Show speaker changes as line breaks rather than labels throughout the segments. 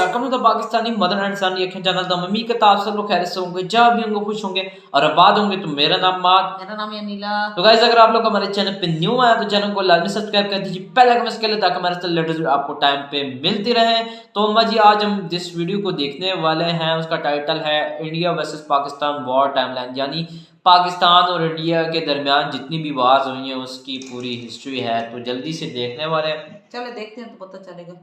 Welcome to the Pakistani mother and son ये channel the mummy के ताब सब लोग खैर से होंगे, जब भी होंगे खुश होंगे और आबाद होंगे। तो मेरा नाम माद,
मेरा नाम अनिला।
तो गाइस अगर आप लोग हमारे चैनल पे न्यू आए तो चैनल को लाजमी सब्सक्राइब कर दीजिए पहले कमेंट्स के लिए, ताकि हमारे लेटेस्ट वीडियो आपको टाइम पे मिलती रहे। तो अम्मा जी आज हम जिस वीडियो को देखने वाले हैं उसका टाइटल है India versus Pakistan war timeline, यानी पाकिस्तान और इंडिया के दरमियान जितनी भी वार्स हुई हैं उसकी पूरी हिस्ट्री है। तो जल्दी से देखने वाले हैं,
चले देखते हैं तो पता चलेगा।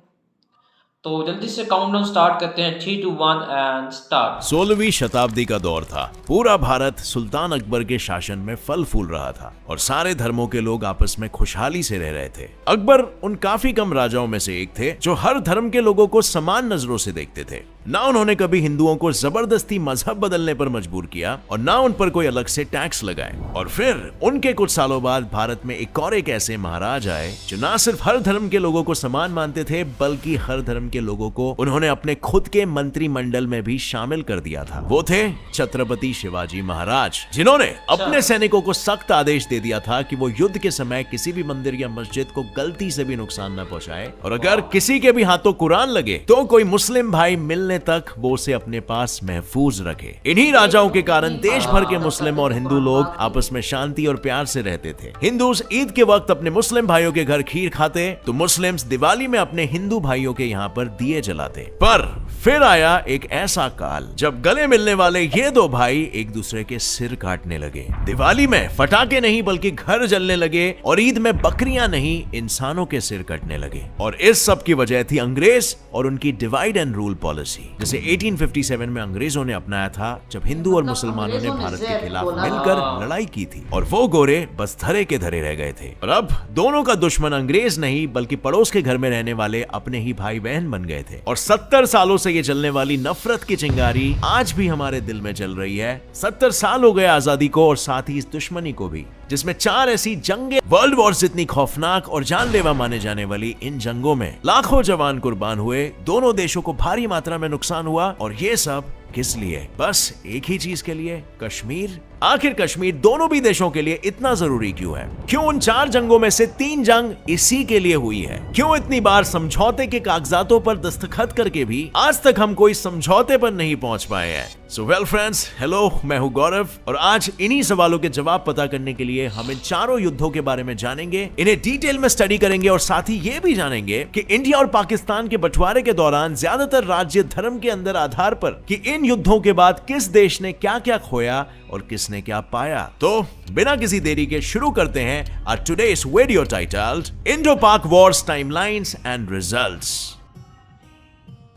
तो जल्दी से काउंटडाउन स्टार्ट करते हैं। 3, 2, 1 एंड स्टार्ट।
16वीं शताब्दी का दौर था। पूरा भारत सुल्तान अकबर के शासन में फल फूल रहा था और सारे धर्मों के लोग आपस में खुशहाली से रह रहे थे। अकबर उन काफी कम राजाओं में से एक थे जो हर धर्म के लोगों को समान नजरों से देखते थे। ना उन्होंने कभी हिंदुओं को जबरदस्ती मजहब बदलने पर मजबूर किया और ना उन पर कोई अलग से टैक्स लगाए। और फिर उनके कुछ सालों बाद भारत में एक ऐसे महाराज आए जो ना सिर्फ हर धर्म के लोगों को समान मानते थे, बल्कि हर धर्म के लोगों को उन्होंने अपने खुद के मंत्रिमंडल में भी शामिल कर दिया था। वो थे छत्रपति शिवाजी महाराज, जिन्होंने अपने सैनिकों को सख्त आदेश दे दिया था कि वो युद्ध के समय किसी भी मंदिर या मस्जिद को गलती से भी नुकसान न पहुंचाए, और अगर किसी के भी हाथों कुरान लगे तो कोई मुस्लिम भाई मिलने तक वो उसे अपने पास महफूज रखे। इन्हीं राजाओं के कारण देश भर के मुस्लिम और हिंदू लोग आपस में शांति और प्यार से रहते थे। हिंदूज ईद के वक्त अपने मुस्लिम भाइयों के घर खीर खाते तो मुस्लिम्स दिवाली में अपने हिंदू भाइयों के यहाँ पर दिए जलाते। पर फिर आया एक ऐसा काल जब गले मिलने वाले ये दो भाई एक दूसरे के सिर काटने लगे। दिवाली में फटाके नहीं बल्कि घर जलने लगे और ईद में बकरियां नहीं इंसानों के सिर कटने लगे। और इस सब की वजह थी अंग्रेज और उनकी डिवाइड एंड रूल पॉलिसी, जिसे 1857 में अंग्रेजों ने अपनाया था, जब हिंदू और मुसलमानों ने भारत के खिलाफ मिलकर लड़ाई की थी और वो गोरे बस धरे के धरे रह गए थे। और अब दोनों का दुश्मन अंग्रेज नहीं बल्कि पड़ोस के घर में रहने वाले अपने ही भाई बहन बन गए थे। और 70 सालों से ये चलने वाली नफरत की चिंगारी आज भी हमारे दिल में जल रही है। 70 साल हो गए आजादी को और साथ ही इस दुश्मनी को भी, जिसमें 4 ऐसी जंगें वर्ल्ड वॉर जितनी खौफनाक और जानलेवा माने जाने वाली इन जंगों में लाखों जवान कुर्बान हुए, दोनों देशों को भारी मात्रा में नुकसान हुआ। और ये सब किस लिए? बस एक ही चीज के लिए, कश्मीर। आखिर कश्मीर दोनों भी देशों के लिए इतना जरूरी क्यों है? क्यों उन 4 जंगों में से 3 जंग इसी के लिए हुई है? क्यों इतनी बार समझौते के कागजातों पर दस्तखत करके भी आज तक हम कोई समझौते पर नहीं पहुंच पाए हैं? सो वेल फ्रेंड्स, हेलो, मैं हूं गौरव और आज इन्हीं सवालों के जवाब पता करने के लिए हम इन चारों युद्धों के बारे में जानेंगे, इन्हें डिटेल में स्टडी करेंगे और साथ ही ये भी जानेंगे कि इंडिया और पाकिस्तान के बंटवारे के दौरान ज्यादातर राज्य धर्म के अंदर आधार पर कि इन युद्धों के बाद किस देश ने क्या क्या खोया और किसने क्या पाया। तो बिना किसी देरी के शुरू करते हैं our today's video titled Indo Pak wars timelines and results.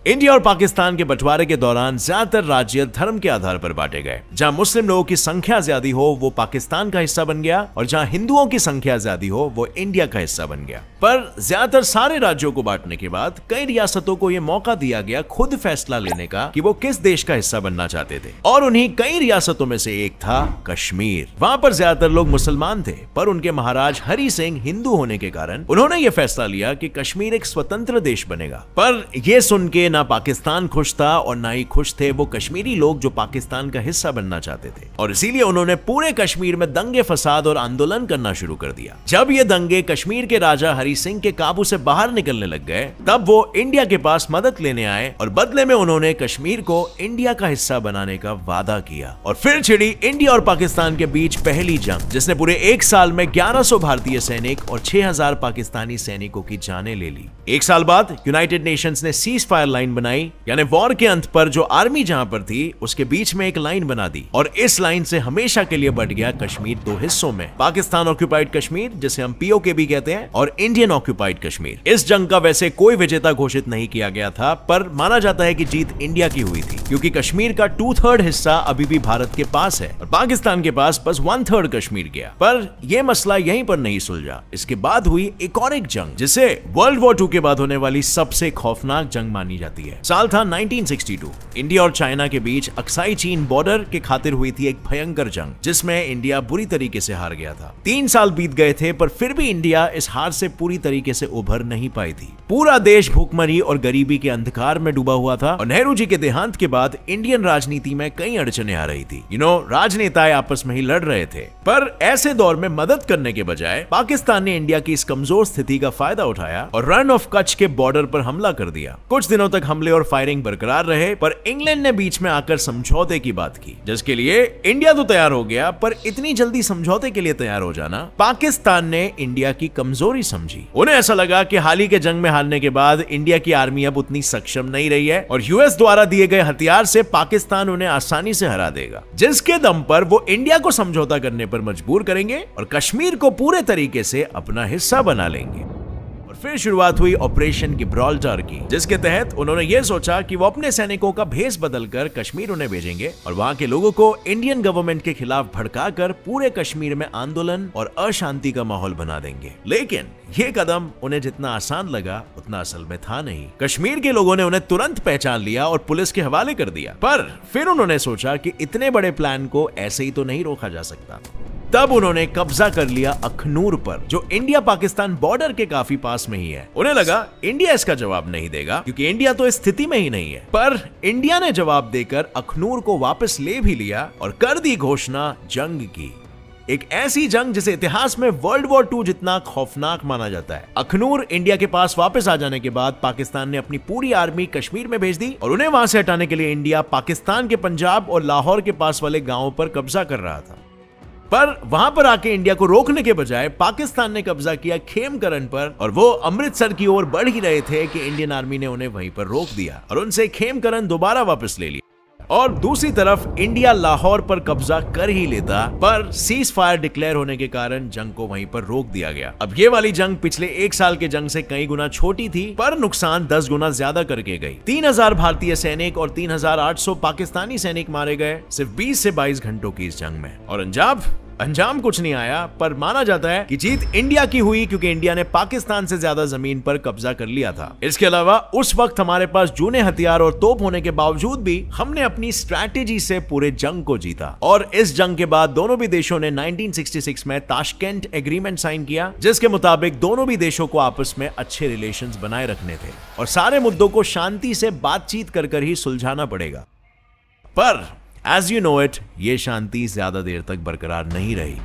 India और पाकिस्तान के बंटवारे के दौरान ज्यादातर राज्य धर्म के आधार पर बांटे गए। जहां मुस्लिम लोगों की संख्या ज्यादा हो वो पाकिस्तान का हिस्सा बन गया और जहां हिंदुओं की संख्या ज्यादा हो वो इंडिया का हिस्सा बन गया। पर ज्यादातर सारे राज्यों को बांटने के बाद कई रियासतों को यह मौका दिया गया खुद फैसला लेने का कि वो किस देश का हिस्सा बनना चाहते थे, और उन्हीं कई रियासतों में से एक था कश्मीर। वहां पर ज्यादातर लोग मुसलमान थे, पर उनके महाराज हरि सिंह हिंदू होने के कारण उन्होंने ये फैसला लिया कि कश्मीर एक स्वतंत्र देश बनेगा। पर यह सुन के ना पाकिस्तान खुश था और ना ही खुश थे वो कश्मीरी लोग जो पाकिस्तान का हिस्सा बनना चाहते थे, और इसीलिए उन्होंने पूरे कश्मीर में दंगे फसाद और आंदोलन करना शुरू कर दिया। जब ये दंगे कश्मीर के राजा हरि सिंह के काबू से बाहर निकलने लग गए, तब वो इंडिया के पास मदद लेने आए और बदले में उन्होंने कश्मीर को इंडिया का हिस्सा बनाने का वादा किया। और फिर छिड़ी इंडिया और पाकिस्तान के बीच पहली जंग, जिसने पूरे 1 साल में 1100 भारतीय सैनिक और 6000 पाकिस्तानी सैनिकों की जानें ले ली। 1 साल बाद यूनाइटेड नेशंस ने सीज फायर लाइन बनाई, यानी वॉर के अंत पर जो आर्मी जहां पर थी उसके बीच में एक लाइन बना दी, और इस लाइन से हमेशा के लिए बट गया कश्मीर 2 हिस्सों में, पाकिस्तान ऑक्यूपाइड कश्मीर जिसे हम पीओके भी कहते हैं और इंडियन ऑक्यूपाइड कश्मीर। इस जंग का वैसे कोई विजेता घोषित नहीं किया गया था, पर माना जाता है कि जीत इंडिया की हुई थी, क्योंकि कश्मीर का 2/3 हिस्सा अभी भी भारत के पास है और पाकिस्तान के पास बस 1/3 कश्मीर गया। पर यह मसला यहीं पर नहीं सुलझा। इसके बाद हुई एक जंग जिसे वर्ल्ड वॉर 2 के बाद होने वाली सबसे खौफनाक जंग मानी जाती है। साल था 1962। इंडिया और चाइना के बीच अक्साई चीन बॉर्डर के खातिर हुई थी एक भयंकर जंग, जिसमें इंडिया बुरी तरीके से हार गया था। 3 साल बीत गए थे, पर फिर भी इंडिया इस हार से पूरी तरीके से उभर नहीं पाई थी। पूरा देश भूखमरी और गरीबी के अंधकार में डूबा हुआ था और नेहरू जी के देहांत के बाद इंडियन राजनीति में कई अड़चने आ रही थी। राजनेताएं आपस में ही लड़ रहे थे, पर ऐसे दौर में मदद करने के बजाय पाकिस्तान ने इंडिया की इस कमजोर स्थिति का फायदा उठाया और रन ऑफ कच्छ के बॉर्डर पर हमला कर दिया। कुछ दिनों तक हमले और फायरिंग बरकरार रहे, पर इंग्लैंड ने बीच में आकर समझौते की बात की, जिसके लिए इंडिया तो तैयार हो गया, पर इतनी जल्दी समझौते के लिए तैयार हो जाना पाकिस्तान ने इंडिया की कमजोरी समझी। उन्हें ऐसा लगा कि हाल ही के जंग में हारने के बाद इंडिया की आर्मी अब उतनी सक्षम नहीं रही है और यूएस द्वारा दिए गए हथियार से पाकिस्तान उन्हें आसानी से हरा देगा, जिसके दम पर वो इंडिया को समझौता करने पर मजबूर करेंगे और कश्मीर को पूरे तरीके से अपना हिस्सा बना लेंगे। फिर शुरुआत हुई ऑपरेशन गिब्राल्टर की, जिसके तहत उन्होंने ये सोचा कि वो अपने सैनिकों का भेष बदलकर कश्मीर उन्हें भेजेंगे और वहां के लोगों को इंडियन गवर्नमेंट के खिलाफ भड़काकर पूरे कश्मीर में आंदोलन और अशांति का माहौल बना देंगे। लेकिन ये कदम उन्हें जितना आसान लगा उतना असल में था नहीं। कश्मीर के लोगों ने उन्हें तुरंत पहचान लिया और पुलिस के हवाले कर दिया, पर फिर उन्होंने सोचा कि इतने बड़े प्लान को ऐसे ही तो नहीं रोका जा सकता। तब उन्होंने कब्जा कर लिया अखनूर पर, जो इंडिया पाकिस्तान बॉर्डर के काफी पास में ही है। उन्हें लगा इंडिया इसका जवाब नहीं देगा क्योंकि इंडिया तो इस स्थिति में ही नहीं है, पर इंडिया ने जवाब देकर अखनूर को वापस ले भी लिया और कर दी घोषणा जंग की। एक ऐसी जंग जिसे इतिहास में वर्ल्ड वॉर 2 जितना खौफनाक माना जाता है। अखनूर इंडिया के पास वापस आ जाने के बाद पाकिस्तान ने अपनी पूरी आर्मी कश्मीर में भेज दी और उन्हें वहां से हटाने के लिए इंडिया पाकिस्तान के पंजाब और लाहौर के पास वाले गांवों पर कब्जा कर रहा था। पर वहां पर आके इंडिया को रोकने के बजाय पाकिस्तान ने कब्जा किया खेमकरन पर और वो अमृतसर की ओर बढ़ ही रहे थे कि इंडियन आर्मी ने उन्हें वहीं पर रोक दिया और उनसे खेमकरन दोबारा वापस ले लिया। और दूसरी तरफ इंडिया लाहौर पर कब्जा कर ही लेता, पर सीज फायर डिक्लेयर होने के कारण जंग को वहीं पर रोक दिया गया। अब ये वाली जंग पिछले 1 साल के जंग से कई गुना छोटी थी, पर नुकसान 10 गुना ज्यादा करके गई। 3000 भारतीय सैनिक और 3800 पाकिस्तानी सैनिक मारे गए सिर्फ 20 से 22 घंटों की इस जंग में। और अंजाम कुछ नहीं आया, पर माना जाता है कि जीत इंडिया की हुई क्योंकि इंडिया ने पाकिस्तान से ज्यादा जमीन पर कब्जा कर लिया था। इसके अलावा उस वक्त हमारे पास जूने हथियार और तोप होने के बावजूद भी हमने अपनी स्ट्रैटेजी से पूरे जंग को जीता। और इस जंग के बाद दोनों भी देशों ने 1966 में ताशकेंट एग्रीमेंट साइन किया, जिसके मुताबिक दोनों भी देशों को आपस में अच्छे रिलेशंस बनाए रखने थे और सारे मुद्दों को शांति से बातचीत कर ही सुलझाना पड़ेगा। पर As you know it, ये शांति ज्यादा देर तक बरकरार नहीं रही।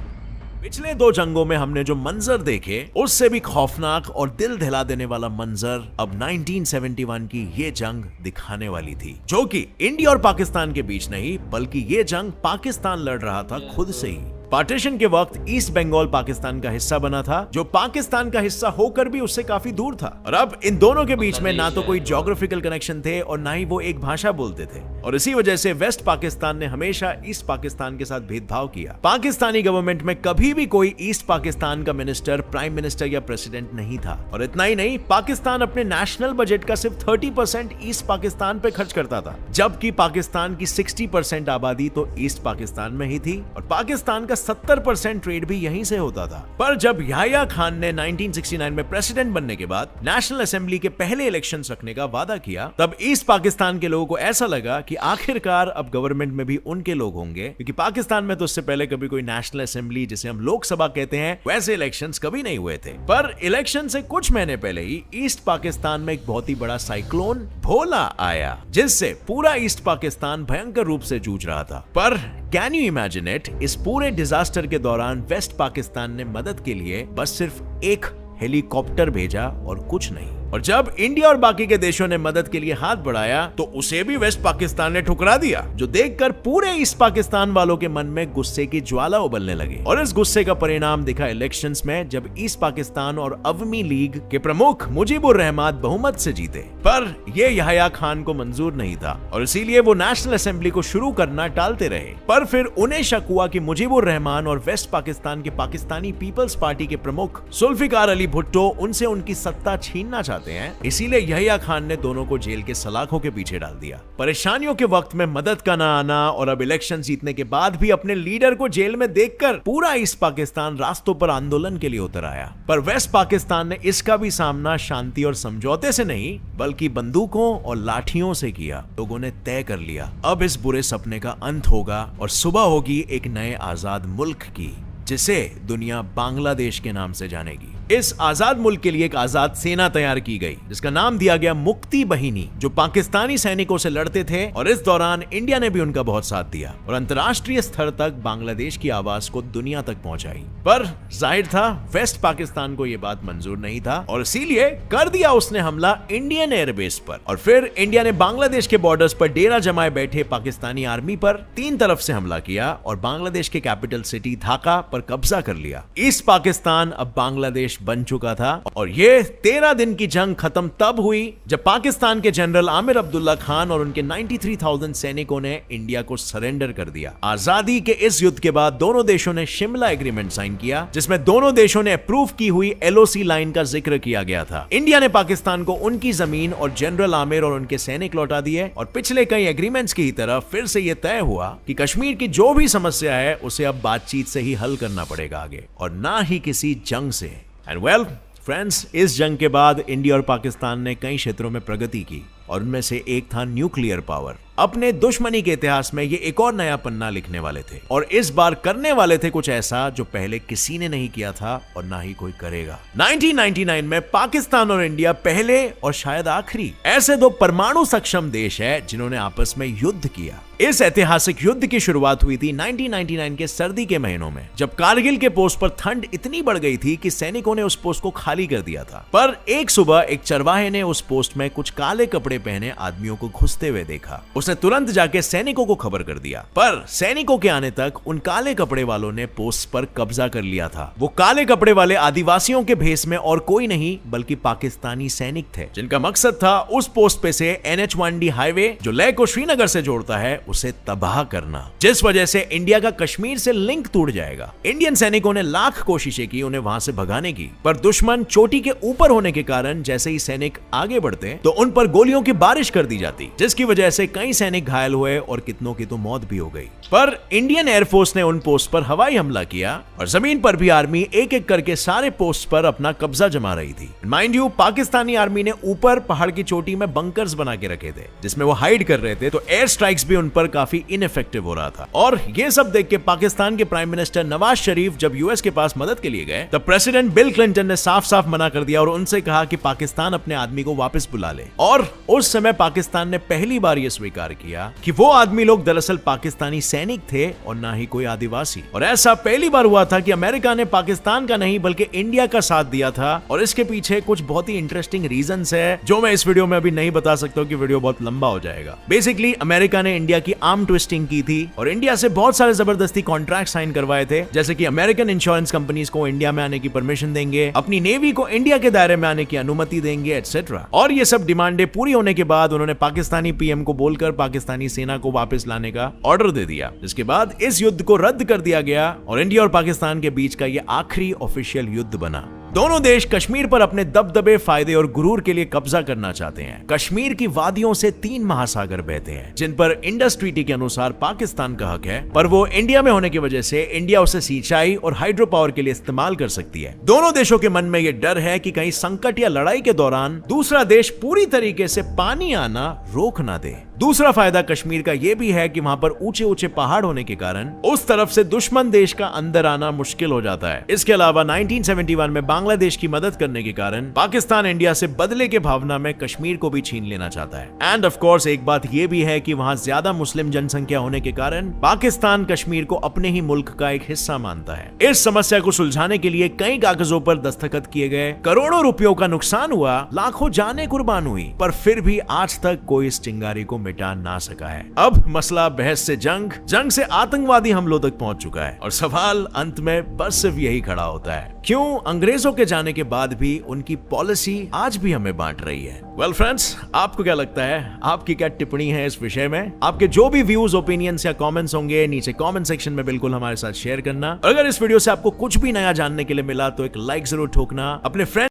पिछले 2 जंगों में हमने जो मंजर देखे उससे भी खौफनाक और दिल दहला देने वाला मंजर अब 1971 की ये जंग दिखाने वाली थी, जो कि इंडिया और पाकिस्तान के बीच नहीं बल्कि ये जंग पाकिस्तान लड़ रहा था खुद से ही। पार्टीशन के वक्त ईस्ट बंगाल पाकिस्तान का हिस्सा बना था, जो पाकिस्तान का हिस्सा होकर भी उससे काफी दूर था। और अब इन दोनों के बीच में ना तो कोई ज्योग्राफिकल कनेक्शन थे और ना ही वो एक भाषा बोलते थे, और इसी वजह से वेस्ट पाकिस्तान ने हमेशा ईस्ट पाकिस्तान के साथ भेदभाव किया। पाकिस्तानी गवर्नमेंट में कभी भी कोई ईस्ट पाकिस्तान का मिनिस्टर, प्राइम मिनिस्टर या प्रेसिडेंट नहीं था। और इतना ही नहीं, पाकिस्तान अपने नेशनल बजट का सिर्फ 30% ईस्ट पाकिस्तान पे खर्च करता था, जबकि पाकिस्तान की 60% आबादी तो ईस्ट पाकिस्तान में ही थी और पाकिस्तान का 70% ट्रेड भी यहीं से होता था। पर जब याह्या खान ने 1969 में प्रेसिडेंट बनने के बाद नेशनल असेंबली के पहले इलेक्शंस रखने का वादा किया, तब ईस्ट पाकिस्तान के लोगों को ऐसा लगा कि आखिरकार अब गवर्नमेंट में भी उनके लोग होंगे, क्योंकि पाकिस्तान में तो उससे पहले कभी कोई नेशनल असेंबली, जिसे हम लोकसभा कहते हैं, वैसे इलेक्शंस कभी नहीं हुए थे। पर इलेक्शन से कुछ महीने पहले ही ईस्ट पाकिस्तान में एक बहुत ही बड़ा साइक्लोन भोला आया, जिससे पूरा ईस्ट पाकिस्तान भयंकर रूप से जूझ रहा था। पर कैन यू इमेजिन इट, इस पूरे डिजास्टर के दौरान वेस्ट पाकिस्तान ने मदद के लिए बस सिर्फ एक हेलीकॉप्टर भेजा और कुछ नहीं। और जब इंडिया और बाकी के देशों ने मदद के लिए हाथ बढ़ाया तो उसे भी वेस्ट पाकिस्तान ने ठुकरा दिया, जो देखकर पूरे ईस्ट पाकिस्तान वालों के मन में गुस्से की ज्वाला उबलने लगी। और इस गुस्से का परिणाम दिखा इलेक्शंस में, जब ईस्ट पाकिस्तान और अवमी लीग के प्रमुख मुजीबुर रहमान बहुमत से जीते। पर यह याह्या खान को मंजूर नहीं था और इसीलिए वो नेशनल असेंबली को शुरू करना टालते रहे। पर फिर उन्हें शक हुआ कि मुजीबुर रहमान और वेस्ट पाकिस्तान के पाकिस्तानी पीपल्स पार्टी के प्रमुख जुल्फिकार अली भुट्टो उनसे उनकी सत्ता छीनना चाहते हैं, इसीलिए याह्या खान ने दोनों को जेल के सलाखों के पीछे डाल दिया। परेशानियों के वक्त में मदद का ना आना और अब इलेक्शन जीतने के बाद भी अपने लीडर को जेल में देखकर पूरा ईस्ट पाकिस्तान रास्तों पर आंदोलन के लिए उतर आया। पर वेस्ट पाकिस्तान ने इसका भी सामना शांति और समझौते से नहीं बल्कि बंदूकों और लाठियों से किया। लोगों ने तय कर लिया, अब इस बुरे सपने का अंत होगा और सुबह होगी एक नए आजाद मुल्क की, जिसे दुनिया बांग्लादेश के नाम से जानेगी। इस आजाद मुल्क के लिए एक आजाद सेना तैयार की गई जिसका नाम दिया गया मुक्ति बहिनी, जो पाकिस्तानी सैनिकों से लड़ते थे। और इस दौरान इंडिया ने भी उनका बहुत साथ दिया और अंतर्राष्ट्रीय स्तर तक बांग्लादेश की आवाज को दुनिया तक पहुंचाई। पर जाहिर था वेस्ट पाकिस्तान को यह बात मंजूर नहीं था और इसीलिए कर दिया उसने हमला इंडियन एयरबेस पर। और फिर इंडिया ने बांग्लादेश के बॉर्डर्स पर डेरा जमाए बैठे पाकिस्तानी आर्मी पर 3 तरफ से हमला किया और बांग्लादेश के कैपिटल सिटी ढाका पर कब्जा कर लिया। ईस्ट पाकिस्तान अब बांग्लादेश बन चुका था और ये 13 दिन की जंग खत्म तब हुई जब पाकिस्तान के जनरल आमिर अब्दुल्ला खान और उनके 93,000 सैनिकों ने इंडिया को सरेंडर कर दिया। आजादी के इस युद्ध के बाद दोनों देशों ने शिमला एग्रीमेंट साइन किया जिसमें दोनों देशों ने अप्रूव की हुई LOC लाइन का जिक्र किया गया था। इंडिया ने पाकिस्तान को उनकी जमीन और जनरल आमिर और उनके सैनिक लौटा दिए और पिछले कई एग्रीमेंट्स की तरह फिर से यह तय हुआ कि कश्मीर की जो भी समस्या है उसे अब बातचीत से ही हल करना पड़ेगा आगे और ना ही किसी जंग से। एंड वेल फ्रेंड्स, इस जंग के बाद इंडिया और पाकिस्तान ने कई क्षेत्रों में प्रगति की और उनमें से एक था न्यूक्लियर पावर। अपने दुश्मनी के इतिहास में ये एक और नया पन्ना लिखने वाले थे और इस बार करने वाले थे कुछ ऐसा जो पहले किसी ने नहीं किया था और ना ही कोई करेगा। 1999 में पाकिस्तान और इंडिया पहले और शायद आखिरी ऐसे 2 परमाणु सक्षम देश है जिन्होंने आपस में युद्ध किया। इस ऐतिहासिक युद्ध की शुरुआत हुई थी 1999 के सर्दी के महीनों में जब कारगिल के पोस्ट पर ठंड इतनी बढ़ गई थी कि सैनिकों ने उस पोस्ट को खाली कर दिया था। पर एक सुबह एक चरवाहे ने उस पोस्ट में कुछ काले कपड़े पहने आदमियों को घुसते हुए देखा। उसने तुरंत जाके सैनिकों को खबर कर दिया, पर सैनिकों के आने तक उन काले कपड़े वालों ने पोस्ट पर कब्जा कर लिया था। वो काले कपड़े वाले आदिवासियों के भेष में और कोई नहीं बल्कि पाकिस्तानी सैनिक थे जिनका मकसद था उस पोस्ट पे से NH-1D हाईवे जो लेह को श्रीनगर से जोड़ता है उसे तबाह करना, जिस वजह से इंडिया का कश्मीर से लिंक टूट जाएगा। इंडियन सैनिकों ने लाख कोशिशें की उन्हें वहां से भगाने की, पर दुश्मन चोटी के ऊपर होने के कारण जैसे ही सैनिक आगे बढ़ते तो उन पर गोलियों की बारिश कर दी जाती, जिसकी वजह से कई सैनिक घायल हुए और कितनों की तो मौत भी हो गई। पर इंडियन एयरफोर्स ने उन पोस्ट पर हवाई हमला किया और जमीन पर भी आर्मी एक एक करके सारे पोस्ट पर अपना कब्जा जमा रही थी। माइंड यू, पाकिस्तानी आर्मी ने ऊपर पहाड़ की चोटी में बंकर्स बना के रखे थे जिसमें वो हाइड कर रहे थे, तो एयर स्ट्राइक्स भी उन पर काफी इनइफेक्टिव हो रहा था। और ये सब देख के पाकिस्तान के प्राइम मिनिस्टर नवाज शरीफ जब यूएस के पास मदद के लिए गए तब प्रेसिडेंट बिल क्लिंटन ने साफ साफ मना कर दिया और उनसे कहा कि पाकिस्तान अपने आदमी को वापस बुला ले। और उस समय पाकिस्तान ने पहली बार यह स्वीकार किया कि वो आदमी लोग दरअसल पाकिस्तानी सैनिक थे और ना ही कोई आदिवासी। और ऐसा पहली बार हुआ था कि अमेरिका ने पाकिस्तान का नहीं बल्कि इंडिया का साथ दिया था। और इसके पीछे कुछ बहुत ही इंटरेस्टिंग रीजंस है जो मैं इस वीडियो में अभी नहीं बता सकता हूं कि वीडियो बहुत लंबा हो जाएगा। बेसिकली अमेरिका ने इंडिया की आर्म ट्विस्टिंग की थी और इंडिया से बहुत सारे जबरदस्ती कॉन्ट्रैक्ट साइन करवाए थे, जैसे कि अमेरिकन इंश्योरेंस कंपनीज को इंडिया में आने की परमिशन देंगे, अपनी नेवी को इंडिया के दायरे में आने की अनुमति देंगे, एटसेट्रा। और ये सब डिमांडें पूरी होने के बाद उन्होंने पाकिस्तानी पीएम को बोलकर पाकिस्तानी सेना को वापस लाने का ऑर्डर दे दिया, जिसके बाद इस युद्ध को रद्द कर दिया गया और इंडिया और पाकिस्तान के बीच का यह आखिरी ऑफिशियल युद्ध बना। दोनों देश कश्मीर पर अपने दबदबे, फायदे और गुरूर के लिए कब्जा करना चाहते हैं। कश्मीर की वादियों से 3 महासागर बहते हैं जिन पर इंडस ट्रीटी के अनुसार पाकिस्तान का हक है, पर वो इंडिया में होने की वजह से इंडिया उसे सिंचाई और हाइड्रो पावर के लिए इस्तेमाल कर सकती है। दोनों देशों के मन में ये डर है कि कहीं संकट या लड़ाई के दौरान दूसरा देश पूरी तरीके से पानी आना रोक ना दे। दूसरा फायदा कश्मीर का यह भी है कि वहां पर ऊंचे ऊंचे पहाड़ होने के कारण उस तरफ से दुश्मन देश का अंदर आना मुश्किल हो जाता है। इसके अलावा 1971 में बांग्लादेश की मदद करने के कारण पाकिस्तान इंडिया से बदले के भावना में कश्मीर को भी छीन लेना चाहता है। एंड ऑफ कोर्स एक बात यह भी है कि वहां ज्यादा मुस्लिम जनसंख्या होने के कारण पाकिस्तान कश्मीर को अपने ही मुल्क का एक हिस्सा मानता है। इस समस्या को सुलझाने के लिए कई कागजों पर दस्तखत किए गए, करोड़ों रुपयों का नुकसान हुआ, लाखों जानें कुर्बान हुई, पर फिर भी आज तक कोई इस चिंगारी को मिटा ना सका है। अब मसला बहस से जंग, जंग से आतंकवादी हमलों तक पहुंच चुका है और सवाल अंत में बस सिर्फ यही खड़ा होता है, क्यों अंग्रेजों के जाने के बाद भी उनकी पॉलिसी आज भी हमें बांट रही है। वेल फ्रेंड्स, आपको क्या लगता है, आपकी क्या टिप्पणी है इस विषय में? आपके जो भी व्यूज, ओपिनियंस या कमेंट्स होंगे नीचे कमेंट सेक्शन में बिल्कुल हमारे साथ शेयर करना। और अगर इस वीडियो से आपको कुछ भी नया जानने के लिए मिला तो एक लाइक जरूर ठोकना, अपने फ्रेंड।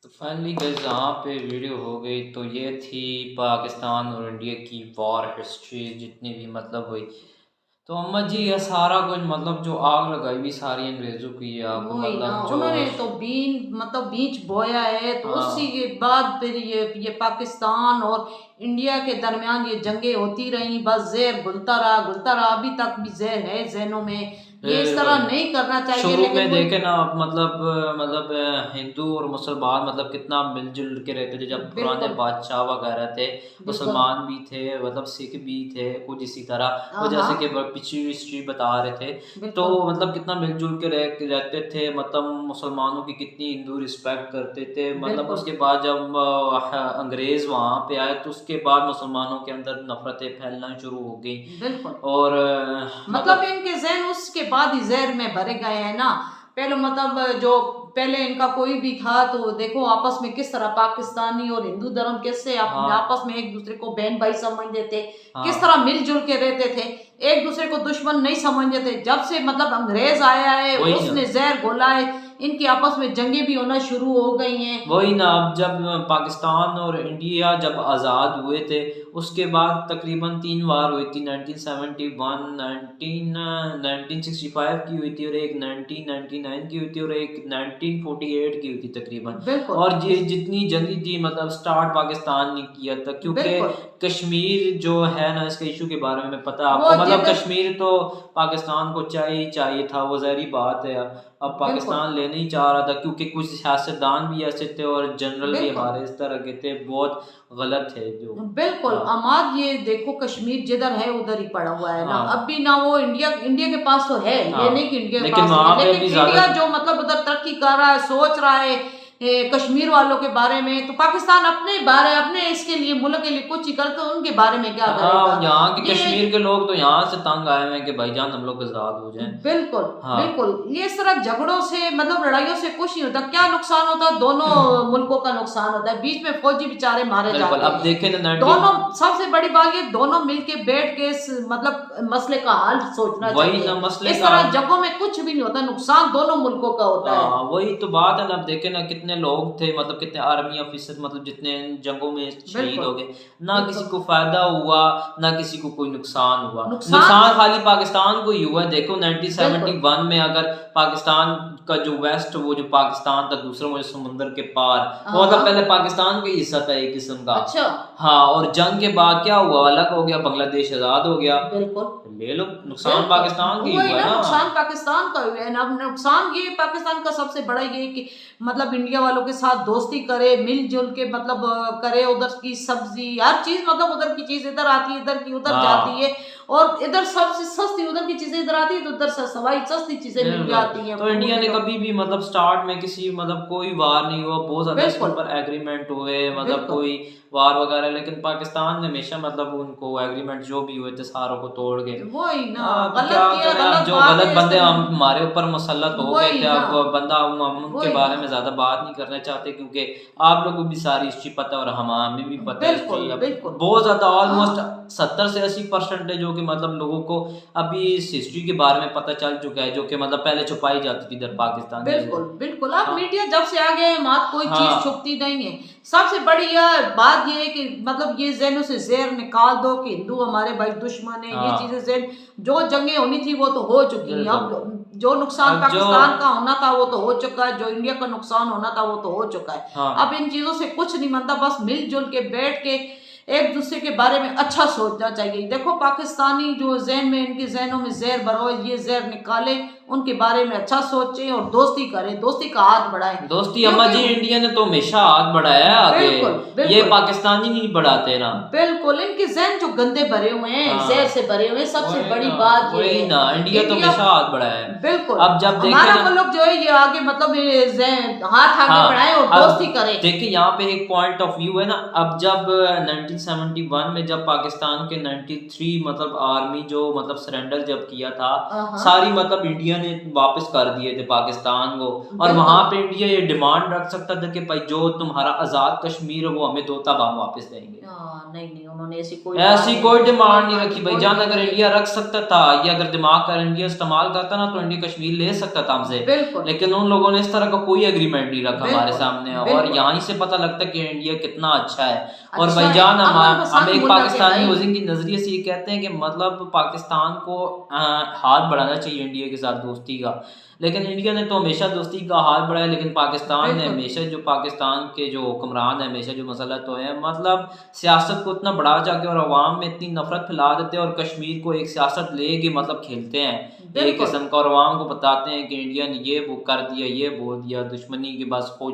तो फाइनली गाइस यहाँ पे वीडियो हो गई। तो ये थी पाकिस्तान और इंडिया की वॉर हिस्ट्री जितनी भी मतलब हुई। तो अम्मा जी ये सारा कुछ मतलब जो आग लगाई हुई सारी अंग्रेजों की आपको मतलब जो
उन्होंने तो बीज बोया है, तो उसी के बाद फिर ये पाकिस्तान और इंडिया के दरमियान ये जंगें होती रही, बस जहर घुलता रहा। अभी तक भी जहर है जहनों में। ये इस तरह नहीं करना चाहिए।
शुरू में
लेकिन
देखे ना आप, मतलब हिंदू और मुसलमान मतलब कितना मिलजुल के रहते थे जब पुराने
बिल्कुल
बादशाह वगैरह थे।
बिल्कुल।
मुसलमान भी थे, मतलब सिख भी थे, कुछ इसी तरह वो
हाँ
जैसे
हाँ
कि पिछली हिस्ट्री बता रहे थे। तो
बिल्कुल
मतलब कितना मिलजुल के रहते थे, मतलब मुसलमानों की कितनी हिंदू रिस्पेक्ट करते थे। मतलब
बिल्कुल
उसके बाद जब अंग्रेज वहाँ पे आए तो उसके बाद मुसलमानों के अंदर नफरतें फैलना शुरू हो गई।
बिल्कुल।
और
मतलब इनके जहन उसके बाद ही जहर में भरे गए हैं ना। पहले मतलब जो पहले इनका कोई भी था तो देखो आपस में किस तरह पाकिस्तानी और हिंदू धर्म कैसे
हाँ
आपस में एक दूसरे को बहन भाई समझते थे, किस
हाँ
तरह मिलजुल के रहते थे, एक दूसरे को दुश्मन नहीं समझते थे। जब से मतलब अंग्रेज आया है
वही ना
उसने जहर घोला है, इनकी आपस में जंगें भी होना शुरू हो गई हैं।
वही ना। अब जब पाकिस्तान और इंडिया जब आज़ाद हुए थे उसके बाद तकरीबन 3 बार हुई थी। 1971, 1965 की हुई थी, और एक 1999 की हुई थी, और एक 1948 की हुई थी तकरीबन।
बिल्कुल
और ये जितनी जंगी थी मतलब स्टार्ट पाकिस्तान ने किया था, क्योंकि
बिल्कुल।
कश्मीर जो है ना, इसके इशू के बारे में पता है
वो
आपको। मतलब
जिद
कश्मीर तो पाकिस्तान को चाहिए चाहिए था, वो ज़ाहिर बात है। अब
बिल्कुल
पाकिस्तान लेने ही चाह रहा था क्योंकि कुछ सियासतदान भी ऐसे थे और जनरल भी
बिल्कुल
हमारे इस तरह के थे, बहुत गलत है जो।
बिल्कुल।
हाँ
अमाद ये देखो कश्मीर जिधर है उधर ही पड़ा हुआ है ना।
हाँ
अब भी ना वो इंडिया इंडिया के पास तो है, ये
हाँ,
नहीं कि इंडिया के
लेकिन
पास
वहाँ
नहीं है,
पे
लेकिन
भी ज्यादा।
इंडिया जो मतलब उधर तरक्की कर रहा है, सोच रहा है कश्मीर वालों के बारे में, तो पाकिस्तान अपने बारे अपने इसके लिए मुल्क के लिए कुछ ही करते, उनके बारे में क्या करेगा।
हाँ, यहाँ के
ये
कश्मीर के लोग तो यहाँ से तंग आए हुए हैं कि भाईजान हम लोग आजाद हो जाएं।
बिल्कुल
हाँ
बिल्कुल। ये इस तरह झगड़ों से मतलब लड़ाइयों से कुछ नहीं होता। क्या नुकसान होता है? दोनों मुल्कों का नुकसान होता है, बीच में फौजी बेचारे मारे
बिल्कुल।
जाते
अब
हैं।
देखे ना
दोनों सबसे बड़ी बात ये दोनों मिलके बैठ के इस मतलब मसले का हल सोचना
वही
चाहिए।
ना मसले
इस
का।
तरह जगहों में कुछ भी नहीं होता, नुकसान दोनों मुल्कों का होता है।
हाँ वही तो बात है ना। अब देखे ना कितने लोग थे, मतलब कितने आर्मी ऑफिसर मतलब जितने जंगों में शहीद
बिल्कुल
हो गए, ना
बिल्कुल।
किसी को फायदा हुआ ना किसी को कोई नुकसान हुआ।
नुकसान
नुकसान खाली पाकिस्तान को ही हुआ। देखो
बिल्कुल
1971 में अगर पाकिस्तान का जो वेस्ट, वो जो पाकिस्तान था दूसरे मुझे समुंदर के पार, वो मतलब
हाँ
पहले पाकिस्तान का ही हिस्सा था एक किस्म का।
अच्छा
हाँ, और जंग के बाद क्या हुआ, अलग हो गया, बांग्लादेश आजाद हो गया।
बिल्कुल
ले लो, नुकसान
बिल्कुल।
पाकिस्तान का ही
वही
हुआ
ना,
ना।
नुकसान पाकिस्तान का हुआ है ना। अब नुकसान ये पाकिस्तान का सबसे बड़ा ये कि मतलब इंडिया वालों के साथ दोस्ती करे, मिलजुल के मतलब करे, उधर की सब्जी हर चीज मतलब उधर की चीज इधर आती है, इधर की उधर जाती
हाँ
है, और इधर सबसे सस्ती उधर की चीजें इधर आती है, तो उधर से सवाई सस्ती चीजें मिल जाती हैं।
तो इंडिया ने कभी भी मतलब स्टार्ट में किसी मतलब कोई वार नहीं हुआ, बहुत ज्यादा इसके
बिल्कुल
ऊपर एग्रीमेंट हुए, मतलब
बिल्कुल
कोई वार वगैरह, लेकिन पाकिस्तान ने हमेशा मतलब उनको एग्रीमेंट जो भी हुए थे सारों को तोड़ के।
वही ना,
अब
गलत
क्या
किया,
करें, अब
गलत
जो
बात
गलत
है
बंदे
इससे।
हमारे ऊपर मुसल्लत हो गए
वही
थे,
ना
अब बंदा हम उनके
वही
बारे
ना
में ज्यादा बात नहीं करना चाहते, क्योंकि आप लोगों को भी सारी हिस्ट्री पता है और हमें भी पता है
बिल्कुल
हिस्ट्री। अब
बिल्कुल।
बहुत ज्यादा ऑलमोस्ट
हाँ
70 से 80% है जो कि मतलब लोगों को अभी इस हिस्ट्री के बारे में पता चल चुका है, जो कि मतलब पहले छुपाई जाती थी इधर पाकिस्तान के
बिल्कुल
अंदर।
बिल्कुल। अब
हाँ
मीडिया जब से आ गए हैं मात कोई चीज
हाँ
छुपती नहीं है। सबसे बड़ी यह बात ये है कि मतलब ये जहनों से जहर निकाल दो कि हिंदू हमारे भाई दुश्मन है, ये चीजें
हाँ
जहन, जो जंगें होनी थी वो तो हो चुकी हैं।
बिल्कुल।
अब जो नुकसान
अब जो
पाकिस्तान का होना था वो तो हो चुका है, जो इंडिया का नुकसान होना था वो तो हो चुका है।
हाँ
अब इन चीजों से कुछ नहीं बनता, बस मिलजुल के बैठ के एक दूसरे के बारे में अच्छा सोचना चाहिए। देखो पाकिस्तानी जो जहन में इनके जहनों में जहर भरो, ये जहर निकाले, उनके बारे में अच्छा सोचे और दोस्ती करें, दोस्ती का हाथ बढ़ाएं।
दोस्ती अम्मा जी, इंडिया ने तो हमेशा हाथ बढ़ाया है आगे,
बिल्कुल
ये
बिल्कुल
पाकिस्तानी नहीं बढ़ाते ना।
बिल्कुल। इनके जहन जो गंदे भरे हुए हैं,
हाँ
जहर से भरे हुए हैं, सबसे
वही
बड़ी
ना,
बात ये
वही
है।
ना, इंडिया तो
इंडिया
हमेशा हाथ बढ़ाया है।
बिल्कुल,
अब जब देखे
हमारा
ना,
मुल्क जो है ये आगे मतलब ये हाथ आगे
हाँ
बढ़ाए और
अब
दोस्ती करे।
देखिए यहाँ पे एक पॉइंट ऑफ व्यू है ना। अब जब 1971 में जब पाकिस्तान के 93 मतलब आर्मी जो मतलब सरेंडर जब किया था,
हाँ
सारी मतलब इंडिया ने वापस कर दिए थे पाकिस्तान को, और
बिल्कुल
वहां पे इंडिया ये डिमांड रख सकता था कि भाई जो तुम्हारा आजाद कश्मीर है वो हमें दो, तब हम वापस देंगे।
नहीं नहीं, उन्होंने
ऐसी कोई डिमांड नहीं रखी भाई जान।
कोई
अगर
नहीं।
इंडिया रख सकता था, या अगर दिमाग का इंडिया इस्तेमाल करता ना, तो इंडिया कश्मीर ले सकता था हमसे,
बिल्कुल
लेकिन उन लोगों ने इस तरह का कोई एग्रीमेंट नहीं रखा हमारे
बिल्कुल
सामने। और
बिल्कुल
यहाँ से पता लगता है कि इंडिया कितना अच्छा है। और
अच्छा है,
भाईजान
अमन
हम
पसंद
एक
मुल्क है
पाकिस्तानी
भाई।
यूजिंग की नजरिए से ये कहते हैं कि मतलब पाकिस्तान को हाथ बढ़ाना चाहिए इंडिया के साथ दोस्ती का, लेकिन इंडिया ने तो हमेशा दोस्ती का हाथ बढ़ाया, लेकिन पाकिस्तान ने
बिल्कुल।
हमेशा जो पाकिस्तान के जो हुक्मरान है हमेशा जो मसला तो है मतलब सियासत को इतना बढ़ा जाके और अवाम में इतनी नफरत फैला देते हैं और कश्मीर को एक सियासत लेके मतलब खेलते हैं एक
बिल्कुल।
किस्म का, और अवाम को बताते हैं कि इंडिया ने ये वो कर दिया, ये बोल दिया, दुश्मनी की बस को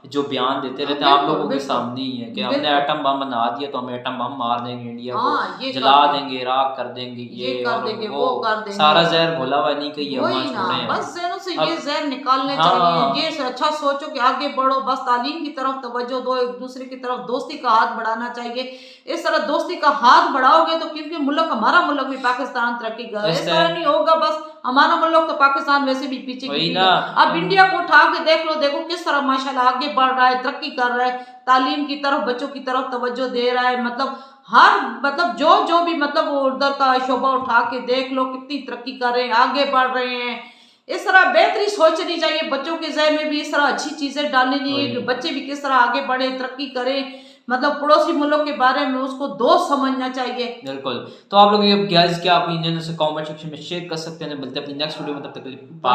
जो बयान देते रहते हैं आप
बिल्कुल,
लोगों के
बिल्कुल।
सामने ही है कि हमने
बिल्कुल।
एटम बम बना दिया तो हम एटम बम मार देंगे इंडिया को,
हाँ, ये
जला
कर देंगे।
देंगे, राख कर देंगे,
ये कर
और
देंगे,
वो
वो कर देंगे।
सारा जहर घोला हुआ नहीं कही अम्मा
वही ना,
छोड़े हैं।
बस जहनों से
अब
ये जहर निकालने
हाँ,
चाहिए, ये अच्छा सोचो कि आगे बढ़ो, बस तालीम की तरफ तवज्जो दो, एक दूसरे की तरफ दोस्ती का हाथ बढ़ाना चाहिए। इस तरह दोस्ती का हाथ बढ़ाओगे तो क्योंकि मुल्क हमारा मुल्क भी पाकिस्तान तरक्की कर रहा है, इस
वैसे
तरह नहीं होगा बस हमारा मुल्क तो पाकिस्तान वैसे भी पीछे की
वही
पीछे।
ना,
अब इंडिया को उठा के देख लो, देखो किस तरह माशाल्लाह आगे बढ़ रहा है, तरक्की कर रहा है, तालीम की तरफ बच्चों की तरफ तवज्जो दे रहा है, मतलब हर मतलब जो भी मतलब वो उधर का शोभा उठा के देख लो कितनी तरक्की कर रहे हैं, आगे बढ़ रहे हैं। इस तरह बेहतरी सोचनी चाहिए, बच्चों के जहन में भी इस तरह अच्छी चीजें डालनी चाहिए कि बच्चे भी किस तरह आगे बढ़े, तरक्की करें, मतलब पड़ोसी मुल्क के बारे में उसको दोस्त समझना चाहिए।
बिल्कुल। तो आप लोग ये क्या ओपिनियन है कमेंट सेक्शन में शेयर कर सकते हैं, मिलते हैं अपनी नेक्स्ट वीडियो में, तब तक के लिए बाय।